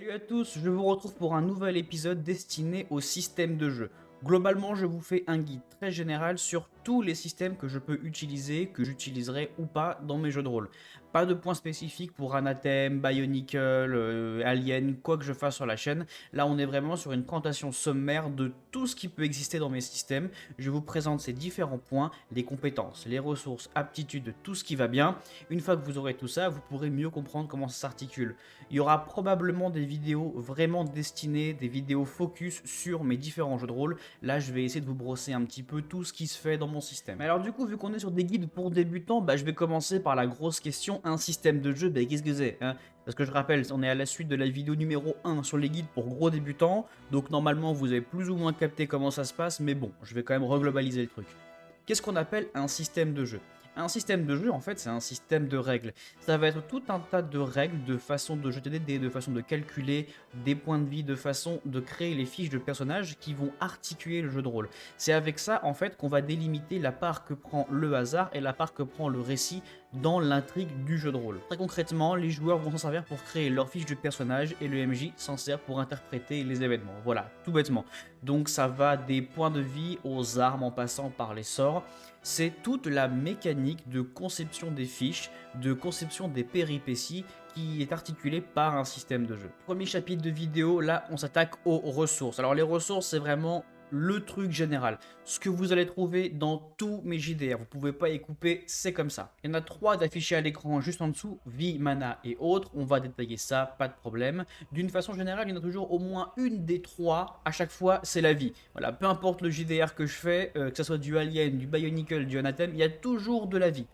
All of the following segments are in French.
Salut à tous, je vous retrouve pour un nouvel épisode destiné au système de jeu. Globalement, je vous fais un guide très général sur tous les systèmes que je peux utiliser, que j'utiliserai ou pas dans mes jeux de rôle. Pas de points spécifiques pour Anathem, Bionicle, Alien, quoi que je fasse sur la chaîne. Là, on est vraiment sur une présentation sommaire de tout ce qui peut exister dans mes systèmes. Je vous présente ces différents points, les compétences, les ressources, aptitudes, tout ce qui va bien. Une fois que vous aurez tout ça, vous pourrez mieux comprendre comment ça s'articule. Il y aura probablement des vidéos vraiment destinées, des vidéos focus sur mes différents jeux de rôle. Là, je vais essayer de vous brosser un petit peu tout ce qui se fait dans mon système. Alors du coup, vu qu'on est sur des guides pour débutants, je vais commencer par la grosse question, un système de jeu, qu'est-ce que c'est hein? Parce que je rappelle, on est à la suite de la vidéo numéro 1 sur les guides pour gros débutants, donc normalement vous avez plus ou moins capté comment ça se passe, mais bon, je vais quand même reglobaliser le truc. Qu'est-ce qu'on appelle un système de jeu? Un système de jeu, en fait, c'est un système de règles. Ça va être tout un tas de règles, de façon de jeter des dés, de façon de calculer des points de vie, de façon de créer les fiches de personnages qui vont articuler le jeu de rôle. C'est avec ça, en fait, qu'on va délimiter la part que prend le hasard et la part que prend le récit dans l'intrigue du jeu de rôle. Très concrètement, les joueurs vont s'en servir pour créer leur fiche de personnage et le MJ s'en sert pour interpréter les événements. Voilà, tout bêtement. Donc ça va des points de vie aux armes en passant par les sorts. C'est toute la mécanique de conception des fiches, de conception des péripéties qui est articulée par un système de jeu. Premier chapitre de vidéo, là on s'attaque aux ressources. Alors les ressources c'est vraiment le truc général, ce que vous allez trouver dans tous mes JDR, vous pouvez pas y couper, c'est comme ça. Il y en a 3 d'affichés à l'écran juste en dessous, vie, mana et autres, on va détailler ça, pas de problème. D'une façon générale, il y en a toujours au moins une des 3, à chaque fois c'est la vie. Voilà, peu importe le JDR que je fais, que ce soit du Alien, du Bionicle, du Anathem, il y a toujours de la vie.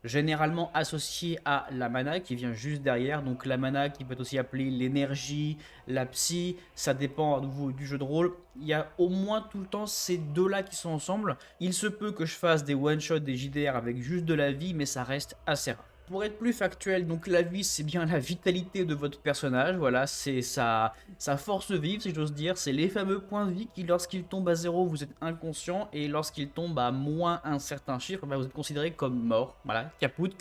Généralement associé à la mana qui vient juste derrière, donc la mana qui peut être aussi appelée l'énergie, la psy, ça dépend à nouveau du jeu de rôle. Il y a au moins tout le temps ces deux là qui sont ensemble. Il se peut que je fasse des one shot, des JDR avec juste de la vie, mais ça reste assez rare. Pour être plus factuel, donc la vie c'est bien la vitalité de votre personnage, voilà, c'est sa force vive si j'ose dire, c'est les fameux points de vie qui lorsqu'ils tombent à 0 vous êtes inconscient et lorsqu'ils tombent à moins un certain chiffre, vous êtes considéré comme mort, voilà, caput,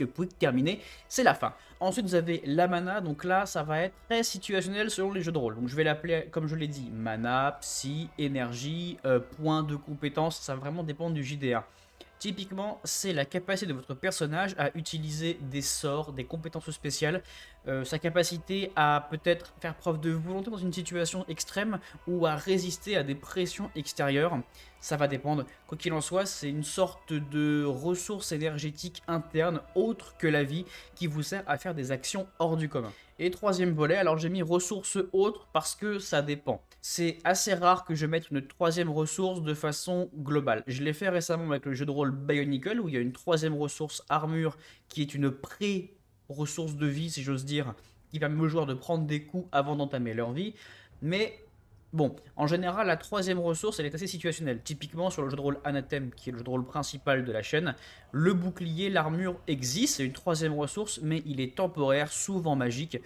terminé, c'est la fin. Ensuite vous avez la mana, donc là ça va être très situationnel selon les jeux de rôle, donc je vais l'appeler comme je l'ai dit, mana, psy, énergie, point de compétence, ça va vraiment dépendre du JDR. Typiquement, c'est la capacité de votre personnage à utiliser des sorts, des compétences spéciales, sa capacité à peut-être faire preuve de volonté dans une situation extrême ou à résister à des pressions extérieures. Ça va dépendre. Quoi qu'il en soit, c'est une sorte de ressource énergétique interne autre que la vie qui vous sert à faire des actions hors du commun. Et troisième volet, alors j'ai mis ressources autres parce que ça dépend. C'est assez rare que je mette une troisième ressource de façon globale. Je l'ai fait récemment avec le jeu de rôle Bionicle où il y a une troisième ressource armure qui est une pré-ressource de vie si j'ose dire, qui permet aux joueurs de prendre des coups avant d'entamer leur vie. Mais bon, en général, la troisième ressource, elle est assez situationnelle. Typiquement, sur le jeu de rôle Anathem, qui est le jeu de rôle principal de la chaîne, le bouclier, l'armure existe, c'est une troisième ressource, mais il est temporaire, souvent magique.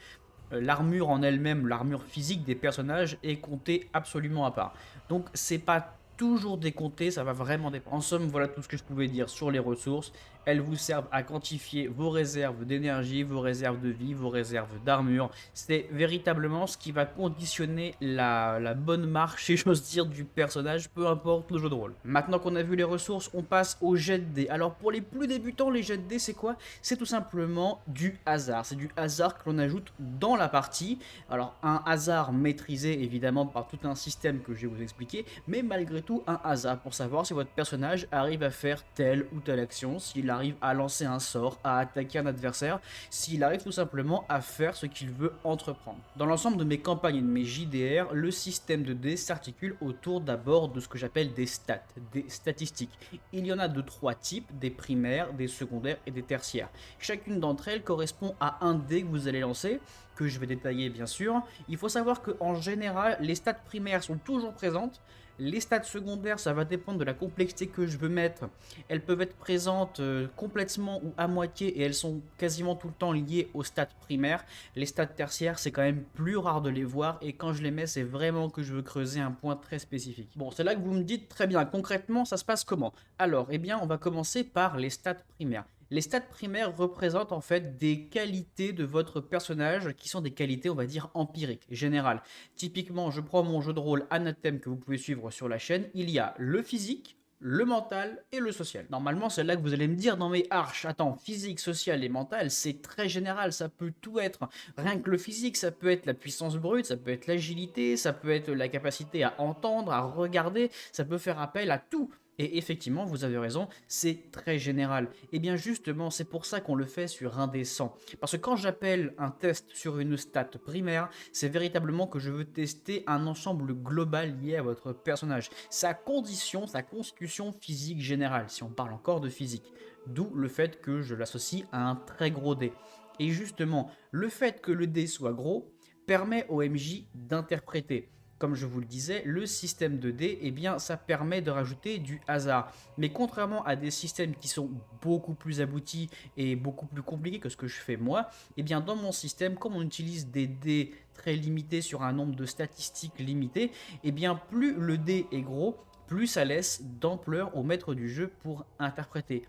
L'armure en elle-même, l'armure physique des personnages est comptée absolument à part. Donc, c'est pas toujours décompté, ça va vraiment dépendre. En somme, voilà tout ce que je pouvais dire sur les ressources. Elles vous servent à quantifier vos réserves d'énergie, vos réserves de vie, vos réserves d'armure. C'est véritablement ce qui va conditionner la bonne marche, si j'ose dire, du personnage, peu importe le jeu de rôle. Maintenant qu'on a vu les ressources, on passe aux jets de dés. Alors pour les plus débutants, les jets de dés, c'est quoi? C'est tout simplement du hasard. C'est du hasard que l'on ajoute dans la partie. Alors un hasard maîtrisé évidemment par tout un système que je vais vous expliquer, mais malgré tout un hasard pour savoir si votre personnage arrive à faire telle ou telle action, s'il arrive à lancer un sort, à attaquer un adversaire, s'il arrive tout simplement à faire ce qu'il veut entreprendre. Dans l'ensemble de mes campagnes et de mes JDR, le système de dés s'articule autour d'abord de ce que j'appelle des stats, des statistiques. Il y en a de 3 types, des primaires, des secondaires et des tertiaires. Chacune d'entre elles correspond à un dé que vous allez lancer, que je vais détailler bien sûr. Il faut savoir qu'en général, les stats primaires sont toujours présentes. Les stats secondaires, ça va dépendre de la complexité que je veux mettre. Elles peuvent être présentes complètement ou à moitié et elles sont quasiment tout le temps liées aux stats primaires. Les stats tertiaires, c'est quand même plus rare de les voir et quand je les mets, c'est vraiment que je veux creuser un point très spécifique. Bon, c'est là que vous me dites très bien, concrètement, ça se passe comment? Alors, eh bien, on va commencer par les stats primaires. Les stats primaires représentent en fait des qualités de votre personnage qui sont des qualités, on va dire, empiriques, générales. Typiquement, je prends mon jeu de rôle Anathème que vous pouvez suivre sur la chaîne. Il y a le physique, le mental et le social. Normalement, c'est là que vous allez me dire dans mes arches, attends, physique, social et mental, c'est très général, ça peut tout être. Rien que le physique, ça peut être la puissance brute, ça peut être l'agilité, ça peut être la capacité à entendre, à regarder, ça peut faire appel à tout. Et effectivement, vous avez raison, c'est très général. Et bien justement, c'est pour ça qu'on le fait sur un des 100. Parce que quand j'appelle un test sur une stat primaire, c'est véritablement que je veux tester un ensemble global lié à votre personnage. Sa condition, sa constitution physique générale, si on parle encore de physique. D'où le fait que je l'associe à un très gros dé. Et justement, le fait que le dé soit gros permet au MJ d'interpréter. Comme je vous le disais, le système de dés, eh bien, ça permet de rajouter du hasard. Mais contrairement à des systèmes qui sont beaucoup plus aboutis et beaucoup plus compliqués que ce que je fais moi, eh bien, dans mon système, comme on utilise des dés très limités sur un nombre de statistiques limité, eh bien, plus le dé est gros, plus ça laisse d'ampleur au maître du jeu pour interpréter.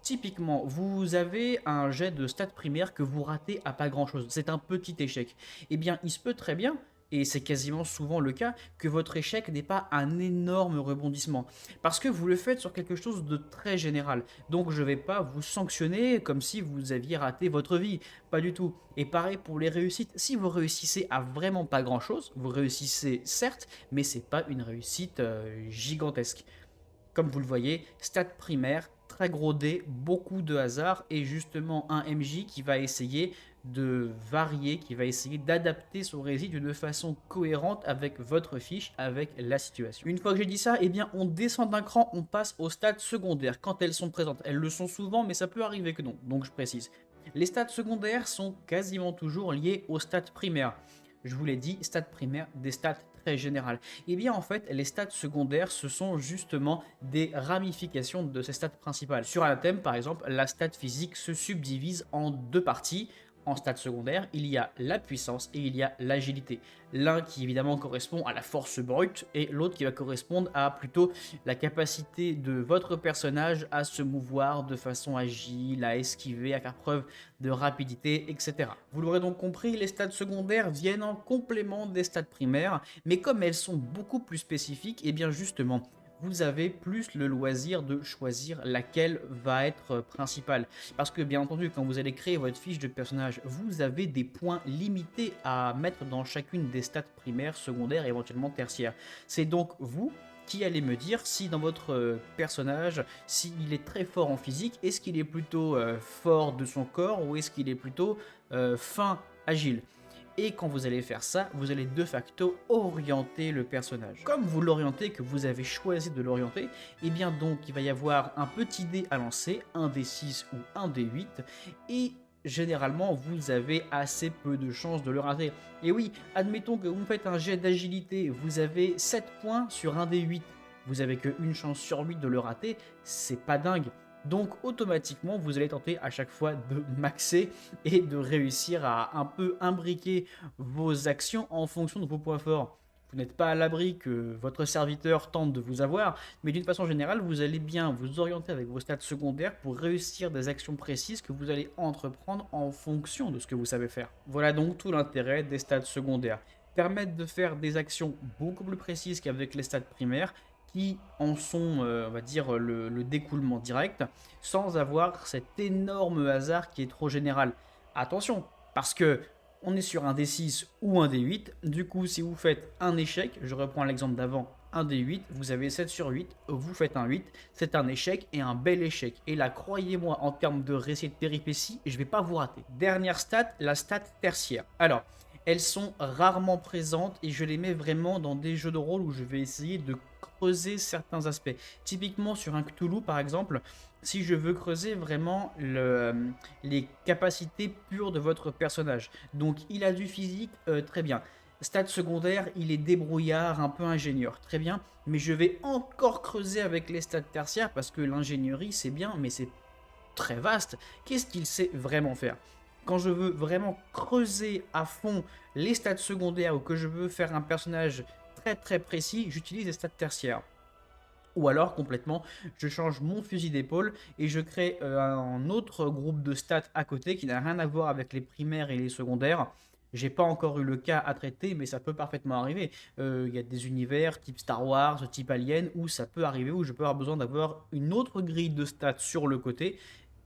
Typiquement, vous avez un jet de stats primaire que vous ratez à pas grand chose. C'est un petit échec. Eh bien, il se peut très bien, et c'est quasiment souvent le cas, que votre échec n'est pas un énorme rebondissement. Parce que vous le faites sur quelque chose de très général. Donc je ne vais pas vous sanctionner comme si vous aviez raté votre vie. Pas du tout. Et pareil pour les réussites. Si vous réussissez à vraiment pas grand chose, vous réussissez certes, mais c'est pas une réussite gigantesque. Comme vous le voyez, stats primaire, très gros dé, beaucoup de hasard et justement un MJ qui va essayer de varier, qui va essayer d'adapter son récit de façon cohérente avec votre fiche, avec la situation. Une fois que j'ai dit ça, eh bien on descend d'un cran, on passe aux stats secondaires quand elles sont présentes. Elles le sont souvent, mais ça peut arriver que non, donc je précise. Les stats secondaires sont quasiment toujours liées aux stats primaires. Je vous l'ai dit, stats primaires, des stats très générales. Et bien en fait, les stats secondaires, ce sont justement des ramifications de ces stats principales. Sur Anathème, par exemple, la stat physique se subdivise en deux parties. En stats secondaires, il y a la puissance et il y a l'agilité. L'un qui évidemment correspond à la force brute et l'autre qui va correspondre à plutôt la capacité de votre personnage à se mouvoir de façon agile, à esquiver, à faire preuve de rapidité, etc. Vous l'aurez donc compris, les stats secondaires viennent en complément des stats primaires, mais comme elles sont beaucoup plus spécifiques, et bien justement, vous avez plus le loisir de choisir laquelle va être principale. Parce que bien entendu, quand vous allez créer votre fiche de personnage, vous avez des points limités à mettre dans chacune des stats primaires, secondaires et éventuellement tertiaires. C'est donc vous qui allez me dire si dans votre personnage, s'il est très fort en physique, est-ce qu'il est plutôt fort de son corps ou est-ce qu'il est plutôt fin, agile. Et quand vous allez faire ça, vous allez de facto orienter le personnage. Comme vous l'orientez, que vous avez choisi de l'orienter, et bien donc il va y avoir un petit dé à lancer, un dé 6 ou un dé 8, et généralement vous avez assez peu de chances de le rater. Et oui, admettons que vous faites un jet d'agilité, vous avez 7 points sur un dé 8, vous avez qu'une chance sur 8 de le rater, c'est pas dingue. Donc automatiquement, vous allez tenter à chaque fois de maxer et de réussir à un peu imbriquer vos actions en fonction de vos points forts. Vous n'êtes pas à l'abri que votre serviteur tente de vous avoir, mais d'une façon générale, vous allez bien vous orienter avec vos stats secondaires pour réussir des actions précises que vous allez entreprendre en fonction de ce que vous savez faire. Voilà donc tout l'intérêt des stats secondaires. Permettre de faire des actions beaucoup plus précises qu'avec les stats primaires qui en sont, on va dire, le découlement direct, sans avoir cet énorme hasard qui est trop général. Attention, parce que on est sur un D6 ou un D8, du coup si vous faites un échec, je reprends l'exemple d'avant, un D8, vous avez 7 sur 8, vous faites un 8, c'est un échec et un bel échec. Et là, croyez-moi, en termes de récit de péripéties, je ne vais pas vous rater. Dernière stat, la stat tertiaire. Alors, elles sont rarement présentes et je les mets vraiment dans des jeux de rôle où je vais essayer de creuser certains aspects. Typiquement sur un Cthulhu par exemple, si je veux creuser vraiment les capacités pures de votre personnage. Donc il a du physique, très bien. Stade secondaire, il est débrouillard, un peu ingénieur, très bien. Mais je vais encore creuser avec les stades tertiaires parce que l'ingénierie c'est bien, mais c'est très vaste. Qu'est-ce qu'il sait vraiment faire ? Quand je veux vraiment creuser à fond les stats secondaires ou que je veux faire un personnage très très précis, j'utilise les stats tertiaires. Ou alors complètement, je change mon fusil d'épaule et je crée un autre groupe de stats à côté qui n'a rien à voir avec les primaires et les secondaires. J'ai pas encore eu le cas à traiter, mais ça peut parfaitement arriver. Il y a des univers type Star Wars, type Alien, où ça peut arriver, où je peux avoir besoin d'avoir une autre grille de stats sur le côté,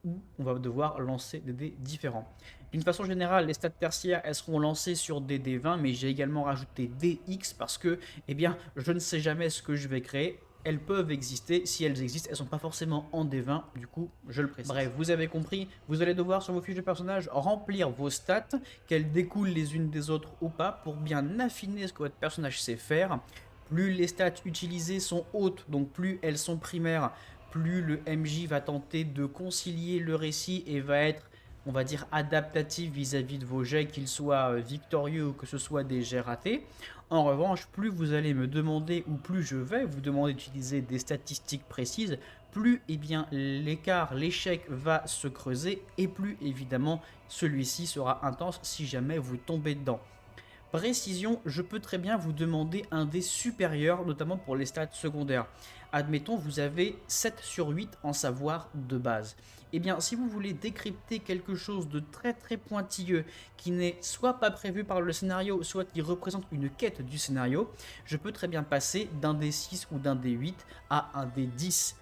où on va devoir lancer des dés différents. D'une façon générale, les stats tertiaires, elles seront lancées sur des D20, mais j'ai également rajouté DX parce que, eh bien, je ne sais jamais ce que je vais créer. Elles peuvent exister, si elles existent, elles ne sont pas forcément en D20, du coup, je le précise. Bref, vous avez compris, vous allez devoir sur vos fiches de personnage remplir vos stats, qu'elles découlent les unes des autres ou pas, pour bien affiner ce que votre personnage sait faire. Plus les stats utilisées sont hautes, donc plus elles sont primaires, plus le MJ va tenter de concilier le récit et va être, on va dire, adaptatif vis-à-vis de vos jets, qu'ils soient victorieux ou que ce soit des jets ratés. En revanche, plus vous allez me demander ou plus je vais vous demander d'utiliser des statistiques précises, plus l'écart, l'échec va se creuser et plus évidemment celui-ci sera intense si jamais vous tombez dedans. Précision, je peux très bien vous demander un dé supérieur, notamment pour les stats secondaires. Admettons, vous avez 7 sur 8 en savoir de base. Eh bien, si vous voulez décrypter quelque chose de très très pointilleux, qui n'est soit pas prévu par le scénario, soit qui représente une quête du scénario, je peux très bien passer d'un dé 6 ou d'un dé 8 à un dé 10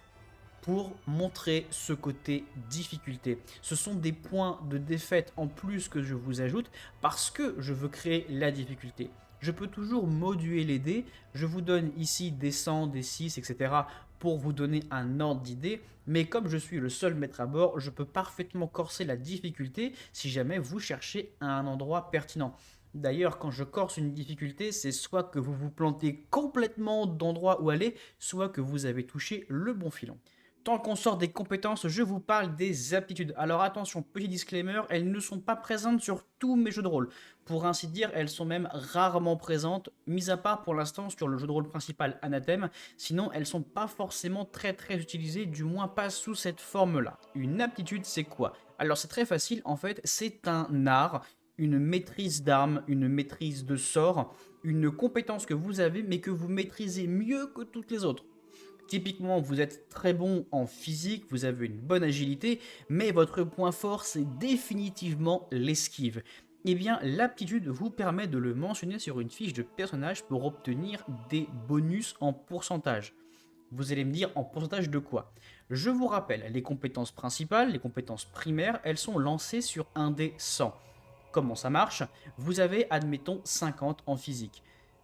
pour montrer ce côté difficulté. Ce sont des points de défaite en plus que je vous ajoute parce que je veux créer la difficulté. Je peux toujours moduler les dés, je vous donne ici des 100, des 6, etc. pour vous donner un ordre d'idée, mais comme je suis le seul maître à bord, je peux parfaitement corser la difficulté si jamais vous cherchez un endroit pertinent. D'ailleurs, quand je corse une difficulté, c'est soit que vous vous plantez complètement d'endroit où aller, soit que vous avez touché le bon filon. Tant qu'on sort des compétences, je vous parle des aptitudes. Alors attention, petit disclaimer, elles ne sont pas présentes sur tous mes jeux de rôle. Pour ainsi dire, elles sont même rarement présentes, mis à part pour l'instant sur le jeu de rôle principal Anathème. Sinon, elles sont pas forcément très utilisées, du moins pas sous cette forme-là. Une aptitude, c'est quoi? Alors c'est très facile, en fait, c'est un art, une maîtrise d'armes, une maîtrise de sort, une compétence que vous avez mais que vous maîtrisez mieux que toutes les autres. Typiquement, vous êtes très bon en physique, vous avez une bonne agilité, mais votre point fort, c'est définitivement l'esquive. Eh bien, l'aptitude vous permet de le mentionner sur une fiche de personnage pour obtenir des bonus en pourcentage. Vous allez me dire en pourcentage de quoi? Je vous rappelle, les compétences principales, les compétences primaires, elles sont lancées sur un dé 100. Comment ça marche? Vous avez, admettons, 50 en physique.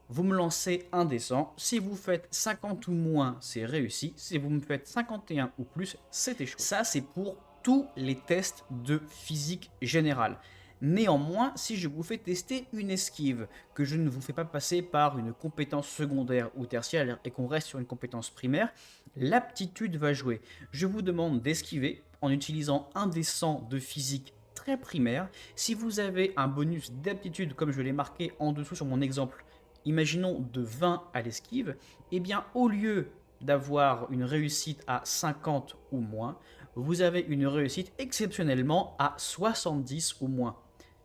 Vous me lancez un dé 100, si vous faites 50 ou moins, c'est réussi, si vous me faites 51 ou plus, c'est échoué. Ça, c'est pour tous les tests de physique générale. Néanmoins, si je vous fais tester une esquive, que je ne vous fais pas passer par une compétence secondaire ou tertiaire et qu'on reste sur une compétence primaire, l'aptitude va jouer. Je vous demande d'esquiver en utilisant un dé 100 de physique très primaire. Si vous avez un bonus d'aptitude, comme je l'ai marqué en dessous sur mon exemple, imaginons de 20 à l'esquive, eh bien au lieu d'avoir une réussite à 50 ou moins, vous avez une réussite exceptionnellement à 70 ou moins.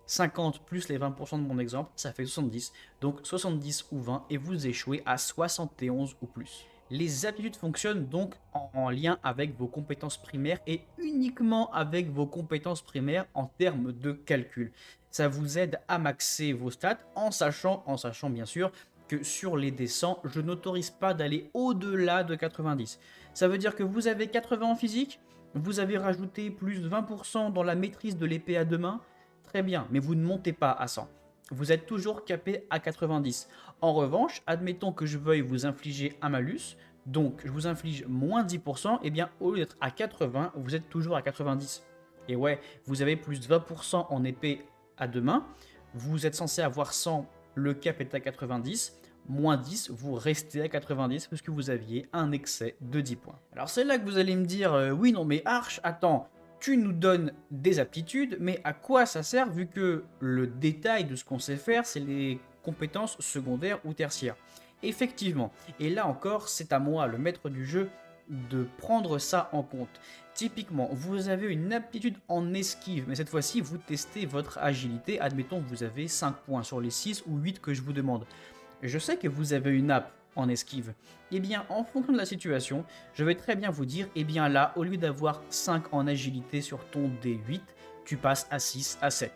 50 plus les 20% de mon exemple, ça fait 70. Donc 70 ou 20 et vous échouez à 71 ou plus. Les aptitudes fonctionnent donc en lien avec vos compétences primaires et uniquement avec vos compétences primaires en termes de calcul. Ça vous aide à maxer vos stats en sachant bien sûr que sur les D100, je n'autorise pas d'aller au-delà de 90. Ça veut dire que vous avez 80 en physique, vous avez rajouté plus de 20% dans la maîtrise de l'épée à deux mains, très bien, mais vous ne montez pas à 100. Vous êtes toujours capé à 90. En revanche, admettons que je veuille vous infliger un malus, donc je vous inflige moins 10%, et bien au lieu d'être à 80, vous êtes toujours à 90. Et ouais, vous avez plus de 20% en épée à deux mains, vous êtes censé avoir 100, le cap est à 90, moins 10, vous restez à 90 parce que vous aviez un excès de 10 points. Alors c'est là que vous allez me dire, oui non mais Arch, attends, tu nous donnes des aptitudes, mais à quoi ça sert vu que le détail de ce qu'on sait faire, c'est les compétences secondaires ou tertiaires? Effectivement, et là encore, c'est à moi, le maître du jeu, de prendre ça en compte. Typiquement, vous avez une aptitude en esquive, mais cette fois-ci, vous testez votre agilité. Admettons que vous avez 5 points sur les 6 ou 8 que je vous demande. Je sais que vous avez une app en esquive. Eh bien, en fonction de la situation, je vais très bien vous dire, eh bien là, au lieu d'avoir 5 en agilité sur ton D8, tu passes à 6, à 7.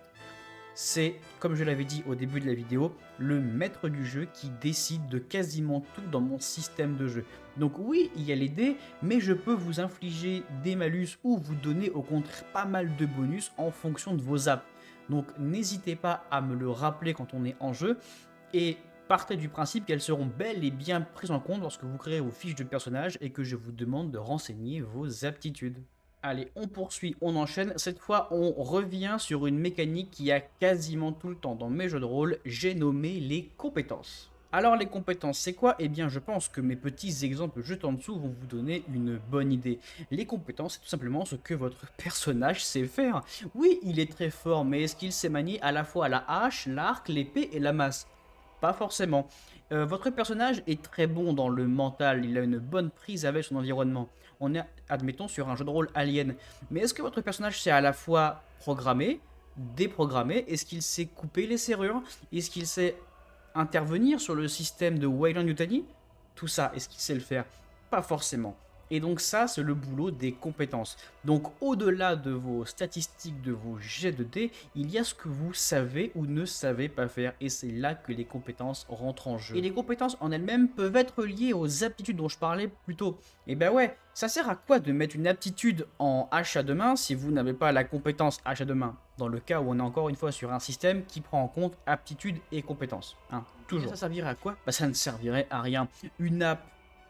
C'est, comme je l'avais dit au début de la vidéo, le maître du jeu qui décide de quasiment tout dans mon système de jeu. Donc oui, il y a les dés, mais je peux vous infliger des malus ou vous donner au contraire pas mal de bonus en fonction de vos apps. Donc n'hésitez pas à me le rappeler quand on est en jeu, et partez du principe qu'elles seront bel et bien prises en compte lorsque vous créez vos fiches de personnage et que je vous demande de renseigner vos aptitudes. Allez, on poursuit, on enchaîne. Cette fois, on revient sur une mécanique qui a quasiment tout le temps dans mes jeux de rôle. J'ai nommé les compétences. Alors les compétences, c'est quoi? Eh bien, je pense que mes petits exemples juste en dessous vont vous donner une bonne idée. Les compétences, c'est tout simplement ce que votre personnage sait faire. Oui, il est très fort, mais est-ce qu'il sait manier à la fois la hache, l'arc, l'épée et la masse? Pas forcément. Votre personnage est très bon dans le mental, il a une bonne prise avec son environnement. On est, admettons, sur un jeu de rôle Alien. Mais est-ce que votre personnage sait à la fois programmer, déprogrammer? Est-ce qu'il sait couper les serrures? Est-ce qu'il sait intervenir sur le système de Weyland-Yutani? Tout ça, est-ce qu'il sait le faire? Pas forcément. Et donc ça, c'est le boulot des compétences. Donc au-delà de vos statistiques, de vos jets de dés, il y a ce que vous savez ou ne savez pas faire. Et c'est là que les compétences rentrent en jeu. Et les compétences en elles-mêmes peuvent être liées aux aptitudes dont je parlais plus tôt. Et ben ouais, ça sert à quoi de mettre une aptitude en hache à deux mains si vous n'avez pas la compétence hache à deux mains? Dans le cas où on est encore une fois sur un système qui prend en compte aptitude et compétences. Hein, toujours. Et ça servirait à quoi? Bah ça ne servirait à rien. Une app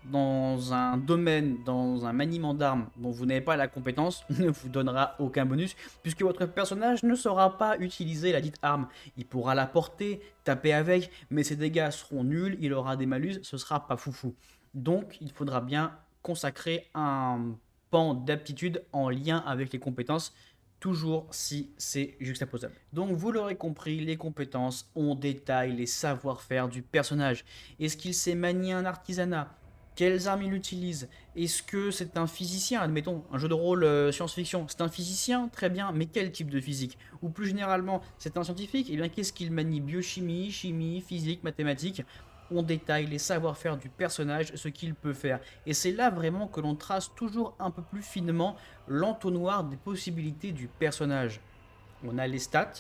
dans un domaine, dans un maniement d'armes dont vous n'avez pas la compétence, ne vous donnera aucun bonus, puisque votre personnage ne saura pas utiliser la dite arme. Il pourra la porter, taper avec, mais ses dégâts seront nuls, il aura des malus, ce sera pas foufou. Donc il faudra bien consacrer un pan d'aptitude en lien avec les compétences, toujours si c'est juxtaposable. Donc vous l'aurez compris, les compétences, on détaille les savoir-faire du personnage. Est-ce qu'il sait manier un artisanat? Quelles armes il utilise? Est-ce que c'est un physicien? Admettons, un jeu de rôle science-fiction. C'est un physicien? Très bien, mais quel type de physique? Ou plus généralement, c'est un scientifique? Eh bien, qu'est-ce qu'il manie? Biochimie, chimie, physique, mathématiques? On détaille les savoir-faire du personnage, ce qu'il peut faire. Et c'est là vraiment que l'on trace toujours un peu plus finement l'entonnoir des possibilités du personnage. On a les stats,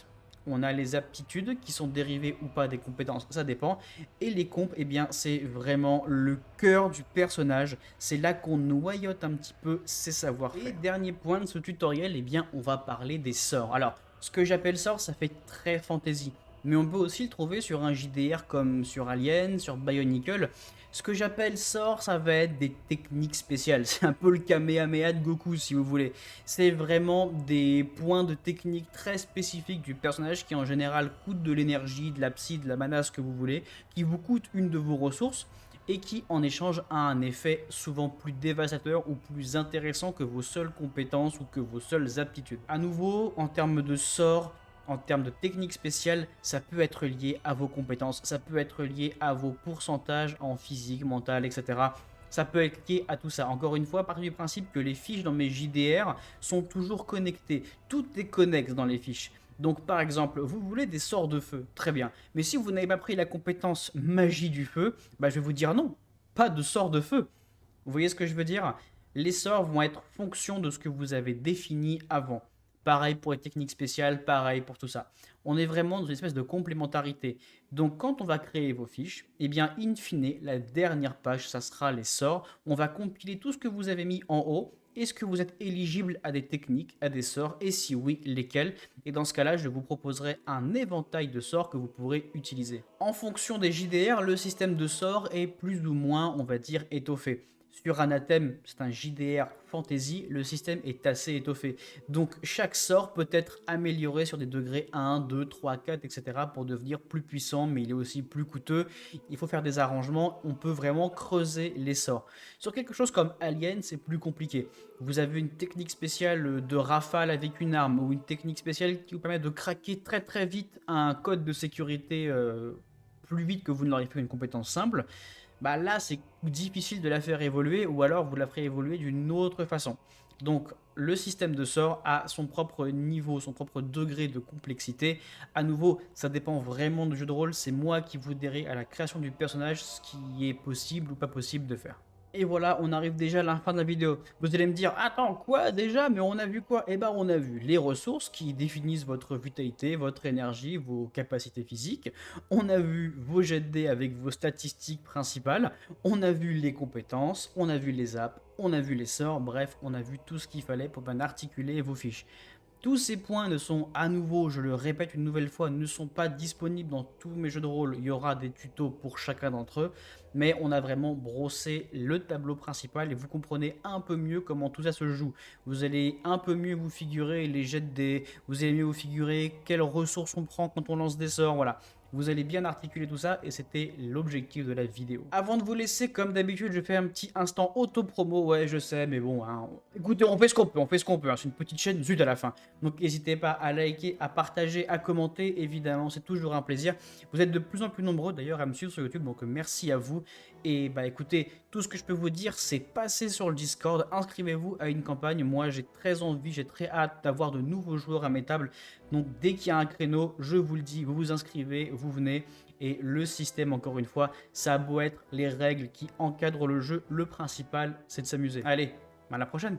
on a les aptitudes qui sont dérivées ou pas des compétences, ça dépend. Et les comptes, eh bien, c'est vraiment le cœur du personnage. C'est là qu'on noyote un petit peu ses savoir-faire. Et dernier point de ce tutoriel, eh bien, on va parler des sorts. Alors, ce que j'appelle sort, ça fait très fantasy. Mais on peut aussi le trouver sur un JDR comme sur Alien, sur Bionicle. Ce que j'appelle sort, ça va être des techniques spéciales. C'est un peu le Kamehameha de Goku, si vous voulez. C'est vraiment des points de technique très spécifiques du personnage qui en général coûtent de l'énergie, de la psy, de la mana, ce que vous voulez, qui vous coûtent une de vos ressources et qui en échange a un effet souvent plus dévastateur ou plus intéressant que vos seules compétences ou que vos seules aptitudes. À nouveau, en termes de sorts, en termes de technique spéciale, ça peut être lié à vos compétences, ça peut être lié à vos pourcentages en physique, mental, etc. Ça peut être lié à tout ça. Encore une fois, partir du principe que les fiches dans mes JDR sont toujours connectées. Tout est connexe dans les fiches. Donc par exemple, vous voulez des sorts de feu, très bien. Mais si vous n'avez pas pris la compétence magie du feu, bah, je vais vous dire non, pas de sort de feu. Vous voyez ce que je veux dire? Les sorts vont être fonction de ce que vous avez défini avant. Pareil pour les techniques spéciales, pareil pour tout ça. On est vraiment dans une espèce de complémentarité. Donc quand on va créer vos fiches, eh bien in fine, la dernière page, ça sera les sorts. On va compiler tout ce que vous avez mis en haut. Est-ce que vous êtes éligible à des techniques, à des sorts? Et si oui, lesquels? Et dans ce cas-là, je vous proposerai un éventail de sorts que vous pourrez utiliser. En fonction des JDR, le système de sorts est plus ou moins, on va dire, étoffé. Sur Anathème, c'est un JDR fantasy, le système est assez étoffé. Donc chaque sort peut être amélioré sur des degrés 1, 2, 3, 4, etc. pour devenir plus puissant, mais il est aussi plus coûteux. Il faut faire des arrangements, on peut vraiment creuser les sorts. Sur quelque chose comme Alien, c'est plus compliqué. Vous avez une technique spéciale de rafale avec une arme, ou une technique spéciale qui vous permet de craquer très très vite un code de sécurité plus vite que vous ne l'auriez fait une compétence simple. Bah là c'est difficile de la faire évoluer ou alors vous la ferez évoluer d'une autre façon. Donc le système de sort a son propre niveau, son propre degré de complexité. À nouveau, ça dépend vraiment du jeu de rôle. C'est moi qui vous dirai à la création du personnage ce qui est possible ou pas possible de faire. Et voilà, on arrive déjà à la fin de la vidéo. Vous allez me dire, attends, quoi déjà? Mais on a vu quoi? Eh ben, on a vu les ressources qui définissent votre vitalité, votre énergie, vos capacités physiques. On a vu vos jets de dés avec vos statistiques principales. On a vu les compétences, on a vu les apps, on a vu les sorts. Bref, on a vu tout ce qu'il fallait pour bien articuler vos fiches. Tous ces points ne sont à nouveau, je le répète une nouvelle fois, ne sont pas disponibles dans tous mes jeux de rôle. Il y aura des tutos pour chacun d'entre eux, mais on a vraiment brossé le tableau principal et vous comprenez un peu mieux comment tout ça se joue. Vous allez un peu mieux vous figurer les jets de dés, vous allez mieux vous figurer quelles ressources on prend quand on lance des sorts, voilà. Vous allez bien articuler tout ça et c'était l'objectif de la vidéo. Avant de vous laisser, comme d'habitude, je fais un petit instant auto-promo. Ouais, je sais, mais bon, hein, écoutez, on fait ce qu'on peut, hein. C'est une petite chaîne, zut à la fin. Donc n'hésitez pas à liker, à partager, à commenter, évidemment, c'est toujours un plaisir. Vous êtes de plus en plus nombreux d'ailleurs à me suivre sur YouTube, donc merci à vous. Et bah écoutez, tout ce que je peux vous dire, c'est passer sur le Discord, inscrivez-vous à une campagne. Moi, j'ai très envie, j'ai très hâte d'avoir de nouveaux joueurs à mes tables. Donc dès qu'il y a un créneau, je vous le dis, vous vous inscrivez, vous venez. Et le système, encore une fois, ça a beau être les règles qui encadrent le jeu, le principal, c'est de s'amuser. Allez, à la prochaine!